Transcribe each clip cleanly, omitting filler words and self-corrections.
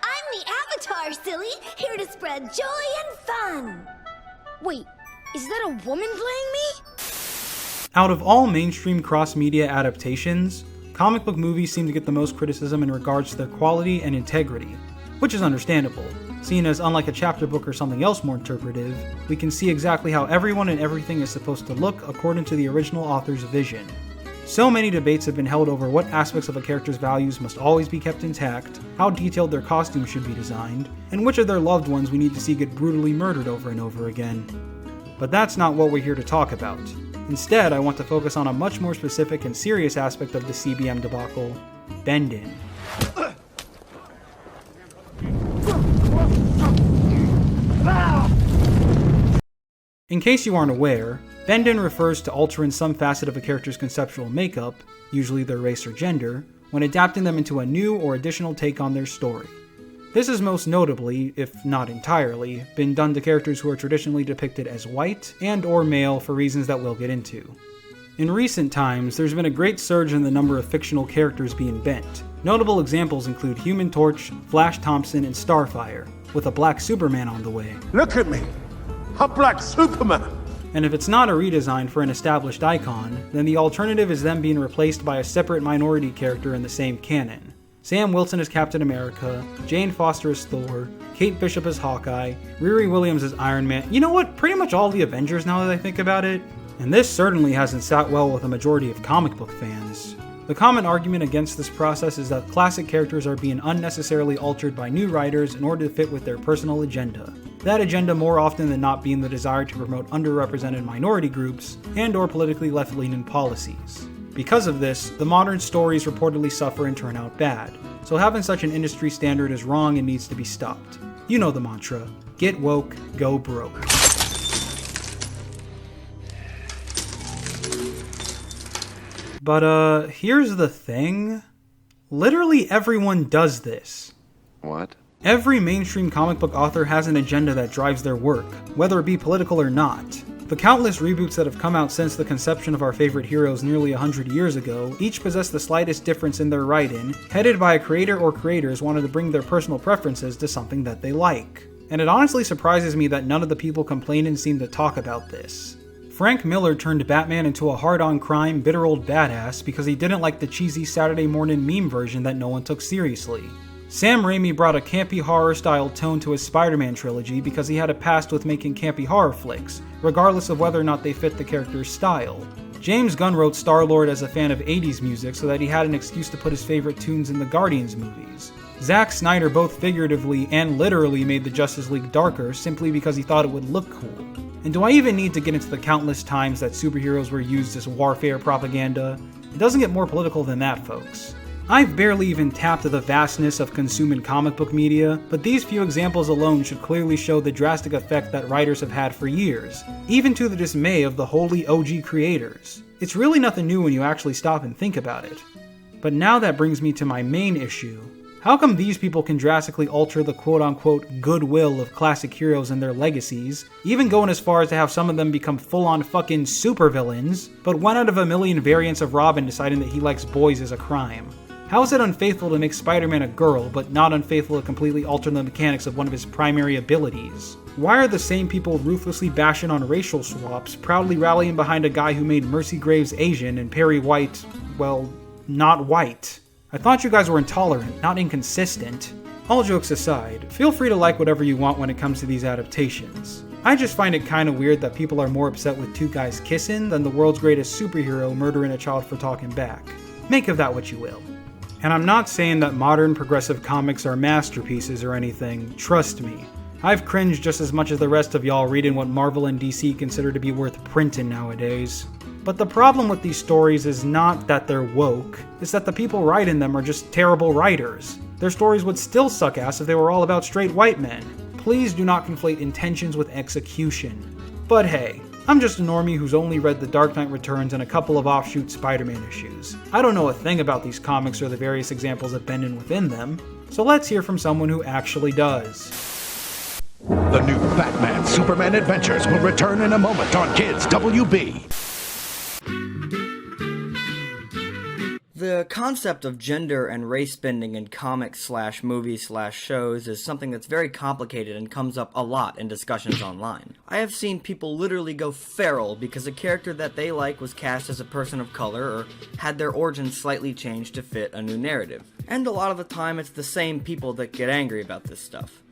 I'm the Avatar, silly! Here to spread joy and fun! Wait, is that a woman playing me? Out of all mainstream cross-media adaptations, comic book movies seem to get the most criticism in regards to their quality and integrity, which is understandable, seeing as unlike a chapter book or something else more interpretive, we can see exactly how everyone and everything is supposed to look according to the original author's vision. So many debates have been held over what aspects of a character's values must always be kept intact, how detailed their costumes should be designed, and which of their loved ones we need to see get brutally murdered over and over again. But that's not what we're here to talk about. Instead, I want to focus on a much more specific and serious aspect of the CBM debacle, Bendin. In case you aren't aware, Bendin refers to altering some facet of a character's conceptual makeup, usually their race or gender, when adapting them into a new or additional take on their story. This has most notably, if not entirely, been done to characters who are traditionally depicted as white and or male for reasons that we'll get into. In recent times, there's been a great surge in the number of fictional characters being bent. Notable examples include Human Torch, Flash Thompson, and Starfire, with a black Superman on the way. Look at me! A black Superman! And if it's not a redesign for an established icon, then the alternative is them being replaced by a separate minority character in the same canon. Sam Wilson as Captain America, Jane Foster as Thor, Kate Bishop as Hawkeye, Riri Williams as Iron Man. You know what? Pretty much all the Avengers now that I think about it. And this certainly hasn't sat well with a majority of comic book fans. The common argument against this process is that classic characters are being unnecessarily altered by new writers in order to fit with their personal agenda. That agenda more often than not being the desire to promote underrepresented minority groups and or politically left-leaning policies. Because of this, the modern stories reportedly suffer and turn out bad, so having such an industry standard is wrong and needs to be stopped. You know the mantra, get woke, go broke. But here's the thing. Literally everyone does this. What? Every mainstream comic book author has an agenda that drives their work, whether it be political or not. The countless reboots that have come out since the conception of our favorite heroes nearly 100 years ago each possess the slightest difference in their writing, headed by a creator or creators wanting to bring their personal preferences to something that they like. And it honestly surprises me that none of the people complaining seem to talk about this. Frank Miller turned Batman into a hard-on crime, bitter old badass because he didn't like the cheesy Saturday morning meme version that no one took seriously. Sam Raimi brought a campy horror-style tone to his Spider-Man trilogy because he had a past with making campy horror flicks, regardless of whether or not they fit the character's style. James Gunn wrote Star-Lord as a fan of 80s music so that he had an excuse to put his favorite tunes in the Guardians movies. Zack Snyder both figuratively and literally made the Justice League darker simply because he thought it would look cool. And do I even need to get into the countless times that superheroes were used as warfare propaganda? It doesn't get more political than that, folks. I've barely even tapped the vastness of consuming comic book media, but these few examples alone should clearly show the drastic effect that writers have had for years, even to the dismay of the wholly OG creators. It's really nothing new when you actually stop and think about it. But now that brings me to my main issue. How come these people can drastically alter the quote-unquote goodwill of classic heroes and their legacies, even going as far as to have some of them become full-on fucking supervillains, but 1 out of a million variants of Robin deciding that he likes boys is a crime? How is it unfaithful to make Spider-Man a girl, but not unfaithful to completely alter the mechanics of one of his primary abilities? Why are the same people ruthlessly bashing on racial swaps proudly rallying behind a guy who made Mercy Graves Asian and Perry White, well, not white? I thought you guys were intolerant, not inconsistent. All jokes aside, feel free to like whatever you want when it comes to these adaptations. I just find it kinda weird that people are more upset with 2 guys kissing than the world's greatest superhero murdering a child for talking back. Make of that what you will. And I'm not saying that modern progressive comics are masterpieces or anything, trust me. I've cringed just as much as the rest of y'all reading what Marvel and DC consider to be worth printing nowadays. But the problem with these stories is not that they're woke, it's that the people writing them are just terrible writers. Their stories would still suck ass if they were all about straight white men. Please do not conflate intentions with execution. But hey, I'm just a normie who's only read The Dark Knight Returns and a couple of offshoot Spider-Man issues. I don't know a thing about these comics or the various examples of Bendin within them, so let's hear from someone who actually does. The new Batman Superman Adventures will return in a moment on Kids WB. The The concept of gender and race bending in comics/movies/shows is something that's very complicated and comes up a lot in discussions online. I have seen people literally go feral because a character that they like was cast as a person of color or had their origins slightly changed to fit a new narrative. And a lot of the time it's the same people that get angry about this stuff.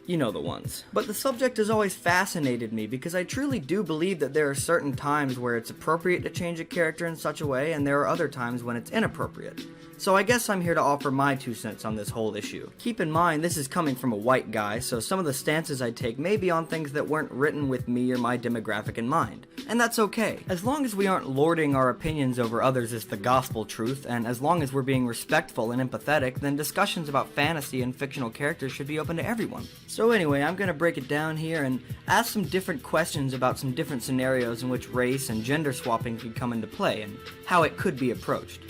You know the ones. But the subject has always fascinated me because I truly do believe that there are certain times where it's appropriate to change a character in such a way, and there are other times when it's inappropriate. So I guess I'm here to offer my 2 cents on this whole issue. Keep in mind, this is coming from a white guy, so some of the stances I take may be on things that weren't written with me or my demographic in mind. And that's okay. As long as we aren't lording our opinions over others as the gospel truth, and as long as we're being respectful and empathetic, then discussions about fantasy and fictional characters should be open to everyone. So anyway, I'm gonna break it down here and ask some different questions about some different scenarios in which race and gender swapping could come into play, and how it could be approached.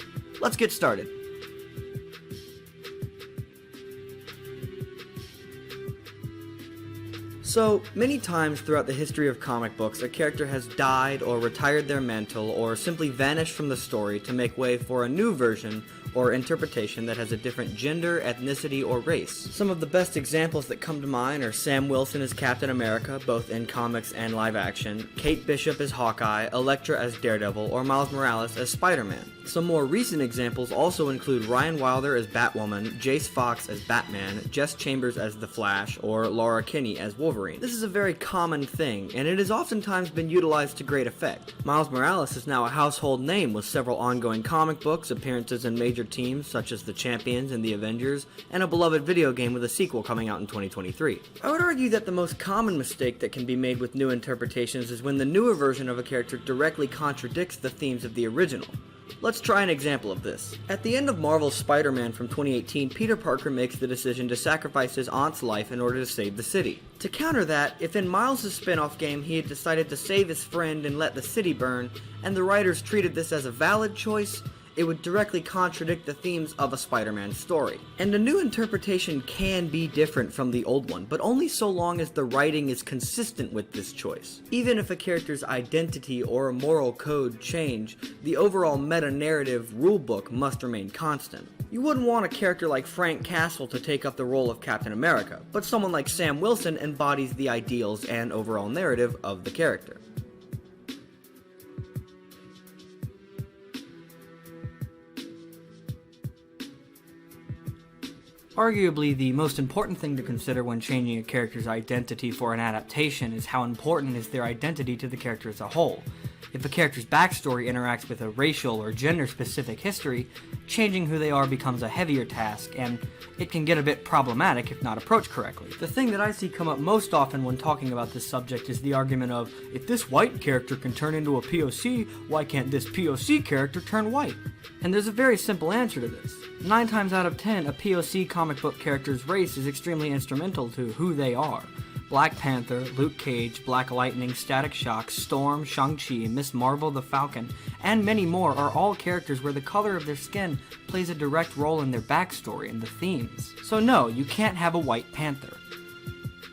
Let's get started. So, many times throughout the history of comic books, a character has died or retired their mantle or simply vanished from the story to make way for a new version or interpretation that has a different gender, ethnicity, or race. Some of the best examples that come to mind are Sam Wilson as Captain America, both in comics and live action, Kate Bishop as Hawkeye, Elektra as Daredevil, or Miles Morales as Spider-Man. Some more recent examples also include Ryan Wilder as Batwoman, Jace Fox as Batman, Jess Chambers as The Flash, or Laura Kinney as Wolverine. This is a very common thing, and it has oftentimes been utilized to great effect. Miles Morales is now a household name with several ongoing comic books, appearances in major teams such as the Champions and the Avengers, and a beloved video game with a sequel coming out in 2023. I would argue that the most common mistake that can be made with new interpretations is when the newer version of a character directly contradicts the themes of the original. Let's try an example of this. At the end of Marvel's Spider-Man from 2018, Peter Parker makes the decision to sacrifice his aunt's life in order to save the city. To counter that, if in Miles' spin-off game he had decided to save his friend and let the city burn, and the writers treated this as a valid choice, it would directly contradict the themes of a Spider-Man story. And a new interpretation can be different from the old one, but only so long as the writing is consistent with this choice. Even if a character's identity or moral code change, the overall meta-narrative rulebook must remain constant. You wouldn't want a character like Frank Castle to take up the role of Captain America, but someone like Sam Wilson embodies the ideals and overall narrative of the character. Arguably, the most important thing to consider when changing a character's identity for an adaptation is how important is their identity to the character as a whole. If a character's backstory interacts with a racial or gender-specific history, changing who they are becomes a heavier task, and it can get a bit problematic if not approached correctly. The thing that I see come up most often when talking about this subject is the argument of, if this white character can turn into a POC, why can't this POC character turn white? And there's a very simple answer to this. 9 times out of 10, a POC comic book character's race is extremely instrumental to who they are. Black Panther, Luke Cage, Black Lightning, Static Shock, Storm, Shang-Chi, Miss Marvel, the Falcon, and many more are all characters where the color of their skin plays a direct role in their backstory and the themes. So no, you can't have a White Panther.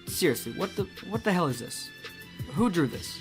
Seriously, what the hell is this? Who drew this?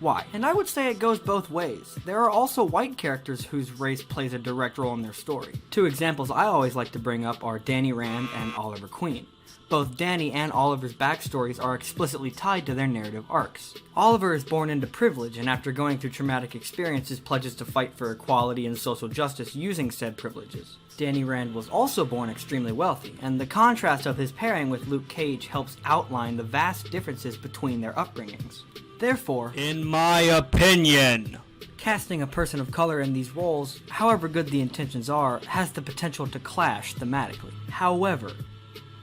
Why? And I would say it goes both ways. There are also white characters whose race plays a direct role in their story. 2 examples I always like to bring up are Danny Rand and Oliver Queen. Both Danny and Oliver's backstories are explicitly tied to their narrative arcs. Oliver is born into privilege, and after going through traumatic experiences pledges to fight for equality and social justice using said privileges. Danny Rand was also born extremely wealthy, and the contrast of his pairing with Luke Cage helps outline the vast differences between their upbringings. Therefore, in my opinion, casting a person of color in these roles, however good the intentions are, has the potential to clash thematically. However,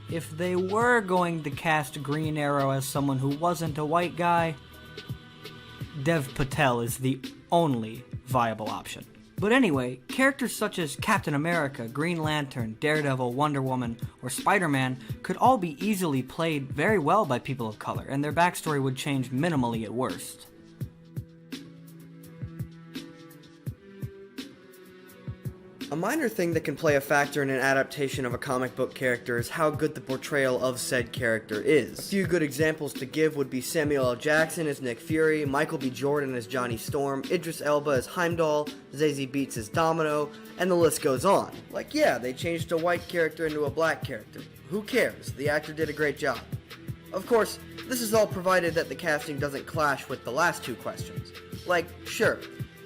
if they were going to cast Green Arrow as someone who wasn't a white guy, Dev Patel is the only viable option. But anyway, characters such as Captain America, Green Lantern, Daredevil, Wonder Woman, or Spider-Man could all be easily played very well by people of color, and their backstory would change minimally at worst. A minor thing that can play a factor in an adaptation of a comic book character is how good the portrayal of said character is. A few good examples to give would be Samuel L. Jackson as Nick Fury, Michael B. Jordan as Johnny Storm, Idris Elba as Heimdall, Zazie Beetz as Domino, and the list goes on. Like, yeah, they changed a white character into a black character. Who cares? The actor did a great job. Of course, this is all provided that the casting doesn't clash with the last two questions. Like, sure,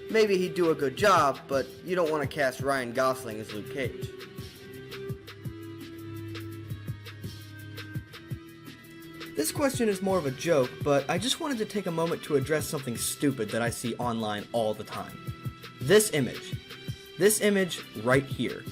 maybe he'd do a good job, but you don't want to cast Ryan Gosling as Luke Cage. This question is more of a joke, but I just wanted to take a moment to address something stupid that I see online all the time. This image. This image right here.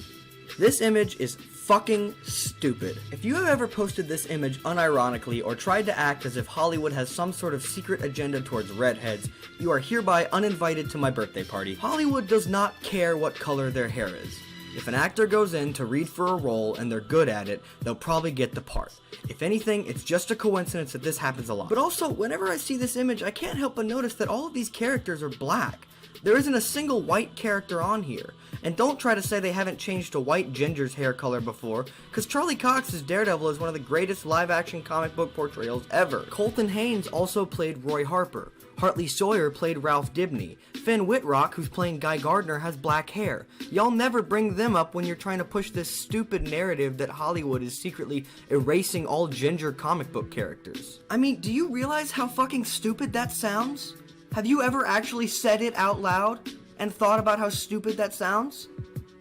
This image is fucking stupid. If you have ever posted this image unironically or tried to act as if Hollywood has some sort of secret agenda towards redheads, you are hereby uninvited to my birthday party. Hollywood does not care what color their hair is. If an actor goes in to read for a role and they're good at it, they'll probably get the part. If anything, it's just a coincidence that this happens a lot. But also, whenever I see this image, I can't help but notice that all of these characters are black. There isn't a single white character on here. And don't try to say they haven't changed a white ginger's hair color before, because Charlie Cox's Daredevil is one of the greatest live-action comic book portrayals ever. Colton Haynes also played Roy Harper. Hartley Sawyer played Ralph Dibny. Finn Wittrock, who's playing Guy Gardner, has black hair. Y'all never bring them up when you're trying to push this stupid narrative that Hollywood is secretly erasing all ginger comic book characters. I mean, do you realize how fucking stupid that sounds? Have you ever actually said it out loud and thought about how stupid that sounds?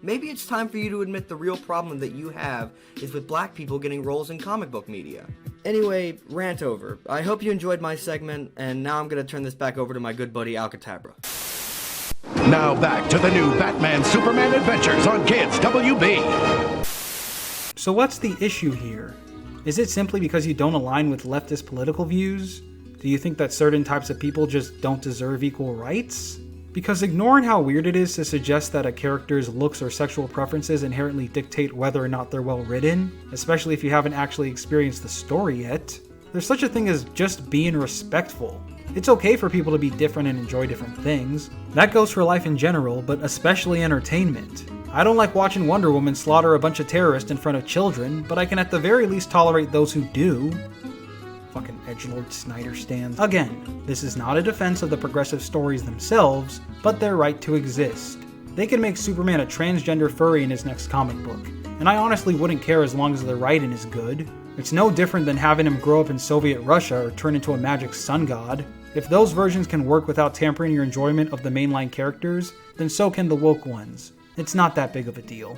Maybe it's time for you to admit the real problem that you have is with black people getting roles in comic book media. Anyway, rant over. I hope you enjoyed my segment, and now I'm gonna turn this back over to my good buddy Alkatabra. Now back to the new Batman Superman adventures on Kids WB. So what's the issue here? Is it simply because you don't align with leftist political views? Do you think that certain types of people just don't deserve equal rights? Because ignoring how weird it is to suggest that a character's looks or sexual preferences inherently dictate whether or not they're well written, especially if you haven't actually experienced the story yet, there's such a thing as just being respectful. It's okay for people to be different and enjoy different things. That goes for life in general, but especially entertainment. I don't like watching Wonder Woman slaughter a bunch of terrorists in front of children, but I can at the very least tolerate those who do. Fucking edgelord Snyder stands. Again, this is not a defense of the progressive stories themselves, but their right to exist. They can make Superman a transgender furry in his next comic book, and I honestly wouldn't care as long as the writing is good. It's no different than having him grow up in Soviet Russia or turn into a magic sun god. If those versions can work without tampering your enjoyment of the mainline characters, then so can the woke ones. It's not that big of a deal.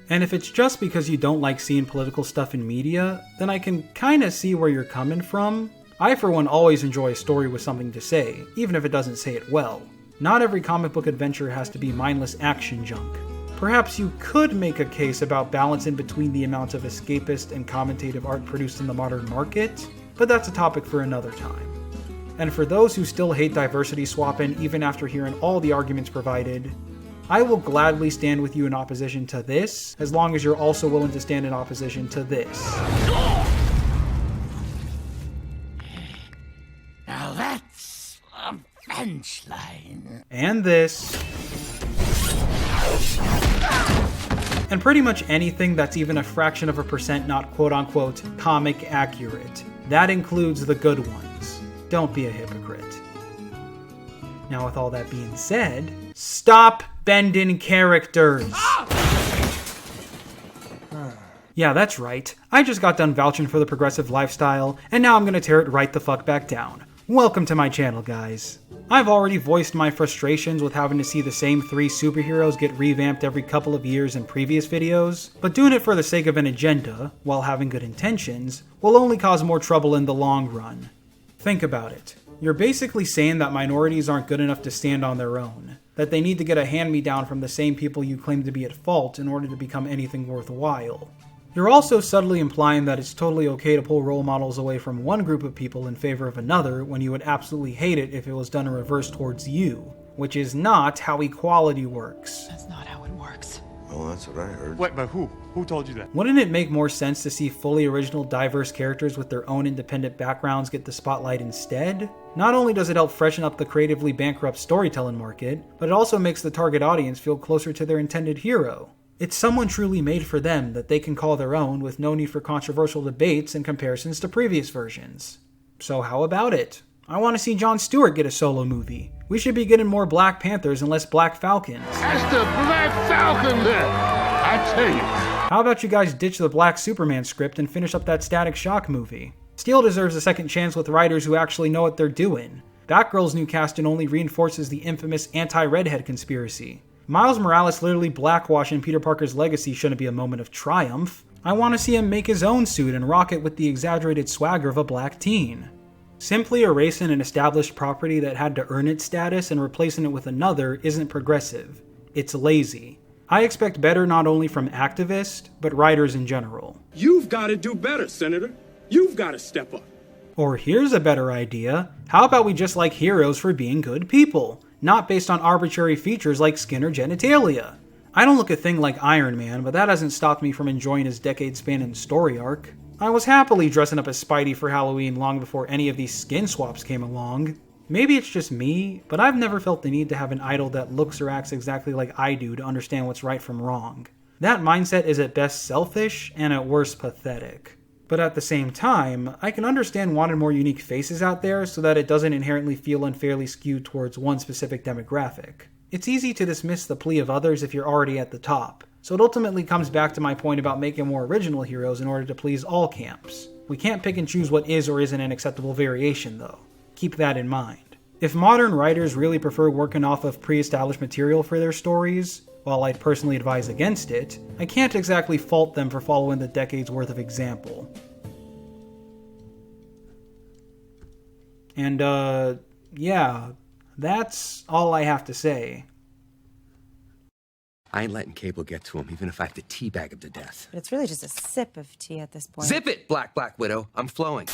And if it's just because you don't like seeing political stuff in media, then I can kinda see where you're coming from. I for one always enjoy a story with something to say, even if it doesn't say it well. Not every comic book adventure has to be mindless action junk. Perhaps you could make a case about balance in between the amount of escapist and commentative art produced in the modern market, but that's a topic for another time. And for those who still hate diversity swapping even after hearing all the arguments provided, I will gladly stand with you in opposition to this, as long as you're also willing to stand in opposition to this. Now that's a bench line. And this. And pretty much anything that's even a fraction of a percent not quote-unquote comic accurate. That includes the good ones. Don't be a hypocrite. Now with all that being said, stop bending characters! Yeah, that's right. I just got done vouching for the progressive lifestyle, and now I'm gonna tear it right the fuck back down. Welcome to my channel, guys. I've already voiced my frustrations with having to see the same 3 superheroes get revamped every couple of years in previous videos, but doing it for the sake of an agenda, while having good intentions, will only cause more trouble in the long run. Think about it. You're basically saying that minorities aren't good enough to stand on their own, that they need to get a hand-me-down from the same people you claim to be at fault in order to become anything worthwhile. You're also subtly implying that it's totally okay to pull role models away from one group of people in favor of another when you would absolutely hate it if it was done in reverse towards you, which is not how equality works. That's not how it works. Oh, that's what I heard. Wait, but who? Who told you that? Wouldn't it make more sense to see fully original, diverse characters with their own independent backgrounds get the spotlight instead? Not only does it help freshen up the creatively bankrupt storytelling market, but it also makes the target audience feel closer to their intended hero. It's someone truly made for them that they can call their own with no need for controversial debates and comparisons to previous versions. So how about it? I want to see Jon Stewart get a solo movie. We should be getting more Black Panthers and less Black Falcons. That's the Black Falcon there, I tell you. How about you guys ditch the Black Superman script and finish up that Static Shock movie? Steel deserves a second chance with writers who actually know what they're doing. Batgirl's new casting only reinforces the infamous anti-redhead conspiracy. Miles Morales literally blackwashing Peter Parker's legacy shouldn't be a moment of triumph. I want to see him make his own suit and rock it with the exaggerated swagger of a black teen. Simply erasing an established property that had to earn its status and replacing it with another isn't progressive. It's lazy. I expect better not only from activists, but writers in general. You've got to do better, Senator. You've got to step up. Or here's a better idea. How about we just like heroes for being good people, not based on arbitrary features like skin or genitalia? I don't look a thing like Iron Man, but that hasn't stopped me from enjoying his decade-spanning story arc. I was happily dressing up as Spidey for Halloween long before any of these skin swaps came along. Maybe it's just me, but I've never felt the need to have an idol that looks or acts exactly like I do to understand what's right from wrong. That mindset is at best selfish and at worst pathetic. But at the same time, I can understand wanting more unique faces out there so that it doesn't inherently feel unfairly skewed towards one specific demographic. It's easy to dismiss the plea of others if you're already at the top. So it ultimately comes back to my point about making more original heroes in order to please all camps. We can't pick and choose what is or isn't an acceptable variation, though. Keep that in mind. If modern writers really prefer working off of pre-established material for their stories, while I'd personally advise against it, I can't exactly fault them for following the decade's worth of example. And, yeah, that's all I have to say. I ain't letting Cable get to him, even if I have to teabag him to death. But it's really just a sip of tea at this point. Zip it, Black Widow. I'm flowing.